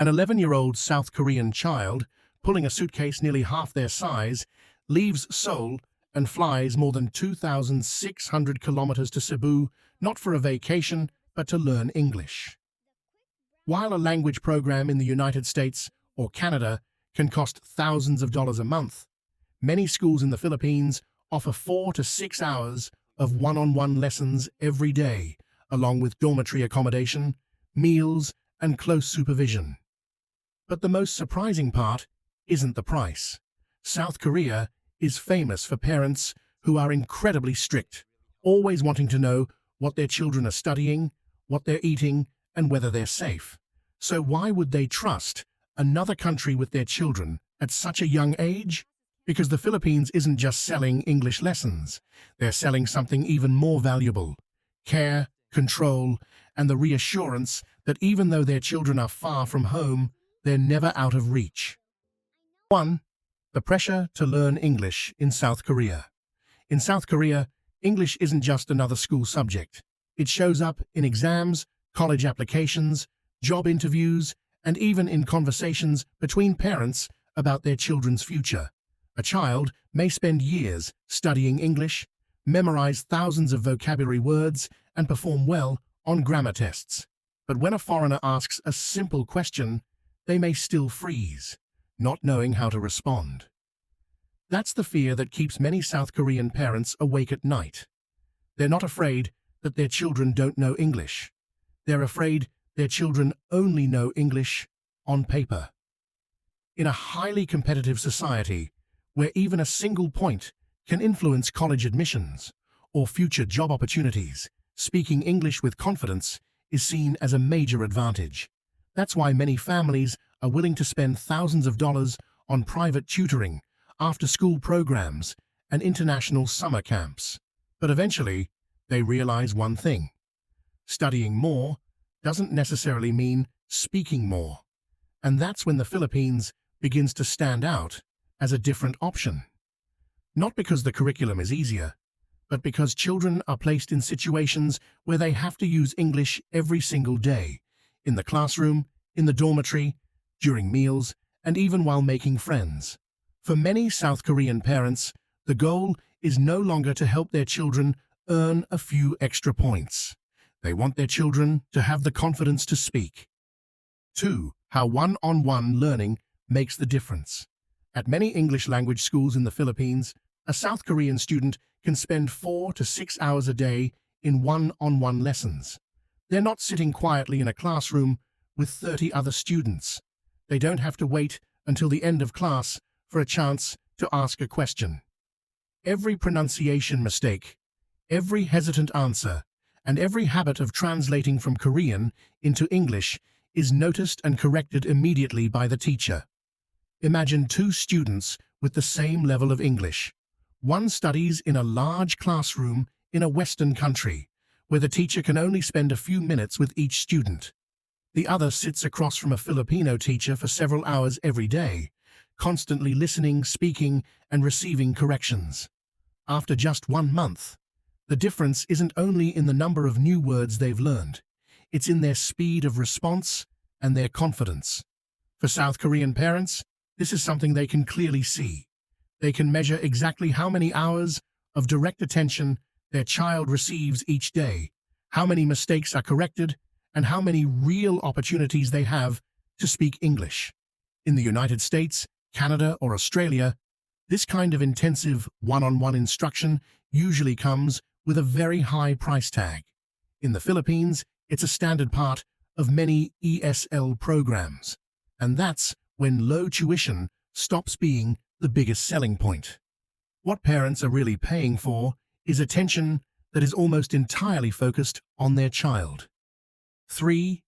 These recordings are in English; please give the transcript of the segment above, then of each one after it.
An 11-year-old South Korean child, pulling a suitcase nearly half their size, leaves Seoul and flies more than 2,600 kilometers to Cebu, not for a vacation, but to learn English. While a language program in the United States or Canada can cost thousands of dollars a month, many schools in the Philippines offer 4 to 6 hours of one-on-one lessons every day, along with dormitory accommodation, meals, and close supervision. But the most surprising part isn't the price. South Korea is famous for parents who are incredibly strict, always wanting to know what their children are studying, what they're eating, and whether they're safe. So why would they trust another country with their children at such a young age? Because the Philippines isn't just selling English lessons. They're selling something even more valuable: care, control, and the reassurance that even though their children are far from home, they're never out of reach. 1. The pressure to learn English in South Korea. In South Korea, English isn't just another school subject. It shows up in exams, college applications, job interviews, and even in conversations between parents about their children's future. A child may spend years studying English, memorize thousands of vocabulary words, and perform well on grammar tests. But when a foreigner asks a simple question, they may still freeze, not knowing how to respond. That's the fear that keeps many South Korean parents awake at night. They're not afraid that their children don't know English. They're afraid their children only know English on paper. In a highly competitive society, where even a single point can influence college admissions or future job opportunities, speaking English with confidence is seen as a major advantage. That's why many families are willing to spend thousands of dollars on private tutoring, after-school programs, and international summer camps. But eventually, they realize one thing: studying more doesn't necessarily mean speaking more. And that's when the Philippines begins to stand out as a different option. Not because the curriculum is easier, but because children are placed in situations where they have to use English every single day, in the classroom, in the dormitory, during meals, and even while making friends. For many South Korean parents, the goal is no longer to help their children earn a few extra points. They want their children to have the confidence to speak. 2. How one-on-one learning makes the difference. At many English language schools in the Philippines, a South Korean student can spend 4 to 6 hours a day in one-on-one lessons. They're not sitting quietly in a classroom with 30 other students. They don't have to wait until the end of class for a chance to ask a question. Every pronunciation mistake, every hesitant answer, and every habit of translating from Korean into English is noticed and corrected immediately by the teacher. Imagine 2 students with the same level of English. One studies in a large classroom in a Western country, where the teacher can only spend a few minutes with each student. The other sits across from a Filipino teacher for several hours every day, constantly listening, speaking, and receiving corrections. After just 1 month, the difference isn't only in the number of new words they've learned, it's in their speed of response and their confidence. For South Korean parents, this is something they can clearly see. They can measure exactly how many hours of direct attention their child receives each day, how many mistakes are corrected, and how many real opportunities they have to speak English. In the United States, Canada, or Australia, this kind of intensive one-on-one instruction usually comes with a very high price tag. In the Philippines, it's a standard part of many ESL programs, and that's when low tuition stops being the biggest selling point. What parents are really paying for is attention that is almost entirely focused on their child. 3.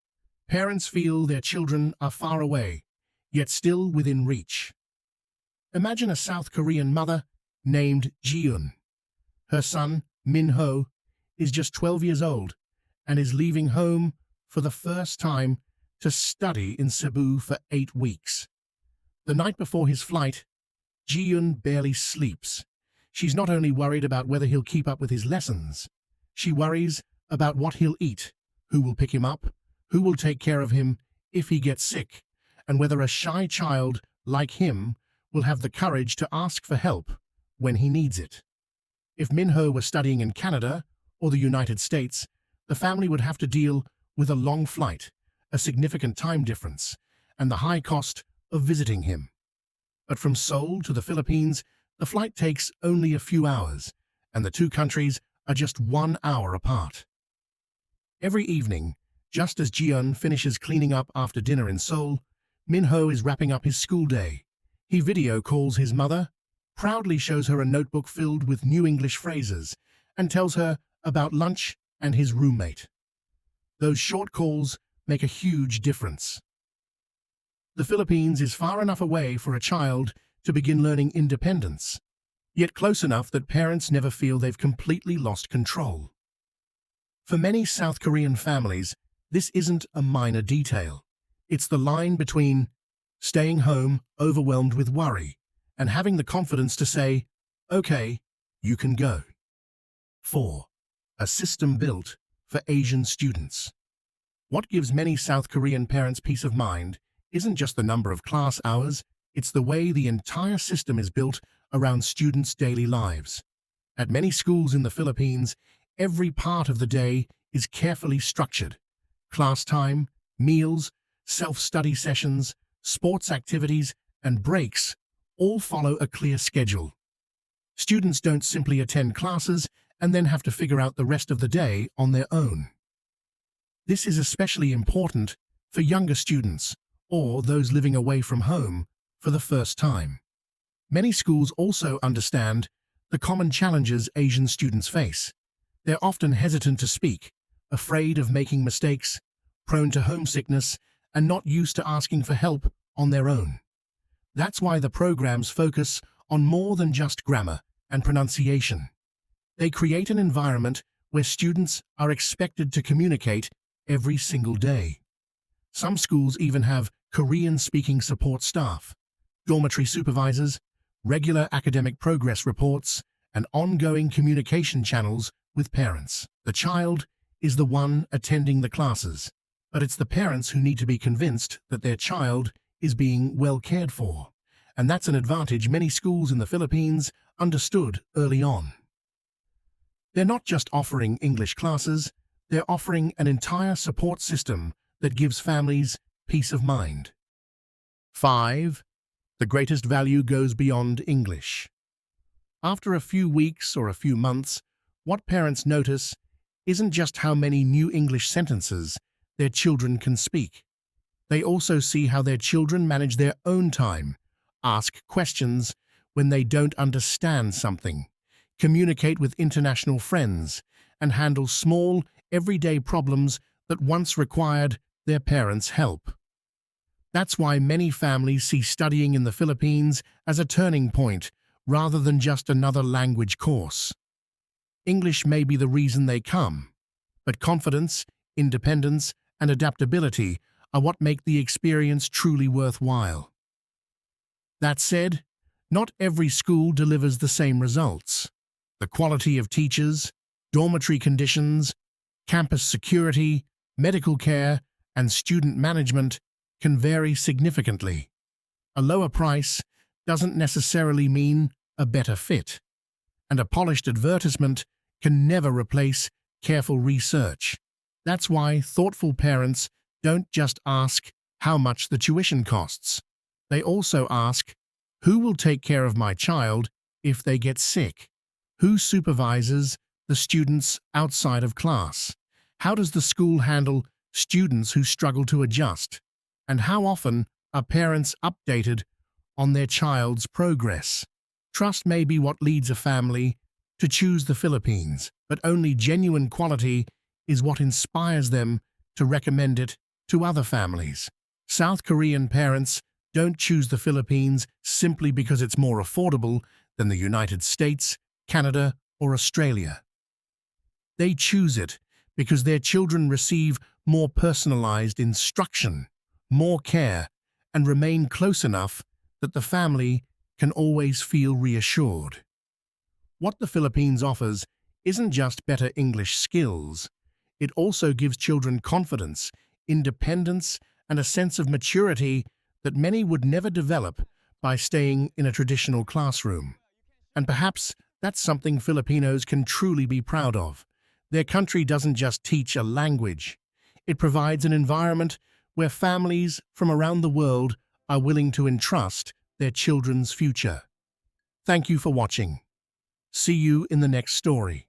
Parents feel their children are far away, yet still within reach. Imagine a South Korean mother named Jiun. Her son, Min-ho, is just 12 years old and is leaving home for the first time to study in Cebu for 8 weeks. The night before his flight, Jiun barely sleeps. She's not only worried about whether he'll keep up with his lessons, she worries about what he'll eat, who will pick him up, who will take care of him if he gets sick, and whether a shy child like him will have the courage to ask for help when he needs it. If Minho were studying in Canada or the United States, the family would have to deal with a long flight, a significant time difference, and the high cost of visiting him. But from Seoul to the Philippines, the flight takes only a few hours, and the two countries are just 1 hour apart. Every evening, just as Jiyeon finishes cleaning up after dinner in Seoul, Minho is wrapping up his school day. He video calls his mother, proudly shows her a notebook filled with new English phrases, and tells her about lunch and his roommate. Those short calls make a huge difference. The Philippines is far enough away for a child to begin learning independence, yet close enough that parents never feel they've completely lost control. For many South Korean families, this isn't a minor detail. It's the line between staying home overwhelmed with worry and having the confidence to say, "Okay, you can go." 4. A system built for Asian students. What gives many South Korean parents peace of mind isn't just the number of class hours, it's the way the entire system is built around students' daily lives. At many schools in the Philippines, every part of the day is carefully structured. Class time, meals, self-study sessions, sports activities, and breaks all follow a clear schedule. Students don't simply attend classes and then have to figure out the rest of the day on their own. This is especially important for younger students or those living away from home for the first time. Many schools also understand the common challenges Asian students face. They're often hesitant to speak, afraid of making mistakes, prone to homesickness, and not used to asking for help on their own. That's why the programs focus on more than just grammar and pronunciation. They create an environment where students are expected to communicate every single day. Some schools even have Korean-speaking support staff, dormitory supervisors, regular academic progress reports, and ongoing communication channels with parents. The child is the one attending the classes, but it's the parents who need to be convinced that their child is being well cared for. And that's an advantage many schools in the Philippines understood early on. They're not just offering English classes, they're offering an entire support system that gives families peace of mind. 5. The greatest value goes beyond English. After a few weeks or a few months, what parents notice isn't just how many new English sentences their children can speak. They also see how their children manage their own time, ask questions when they don't understand something, communicate with international friends, and handle small, everyday problems that once required their parents' help. That's why many families see studying in the Philippines as a turning point rather than just another language course. English may be the reason they come, but confidence, independence, and adaptability are what make the experience truly worthwhile. That said, not every school delivers the same results. The quality of teachers, dormitory conditions, campus security, medical care, and student management can vary significantly. A lower price doesn't necessarily mean a better fit, and a polished advertisement can never replace careful research. That's why thoughtful parents don't just ask how much the tuition costs. They also ask, who will take care of my child if they get sick? Who supervises the students outside of class? How does the school handle students who struggle to adjust? And how often are parents updated on their child's progress? Trust may be what leads a family to choose the Philippines, but only genuine quality is what inspires them to recommend it to other families. South Korean parents don't choose the Philippines simply because it's more affordable than the United States, Canada, or Australia. They choose it because their children receive more personalized instruction, more care, and remain close enough that the family can always feel reassured. What the Philippines offers isn't just better English skills, it also gives children confidence, independence, and a sense of maturity that many would never develop by staying in a traditional classroom. And perhaps that's something Filipinos can truly be proud of. Their country doesn't just teach a language. It provides an environment where families from around the world are willing to entrust their children's future. Thank you for watching. See you in the next story.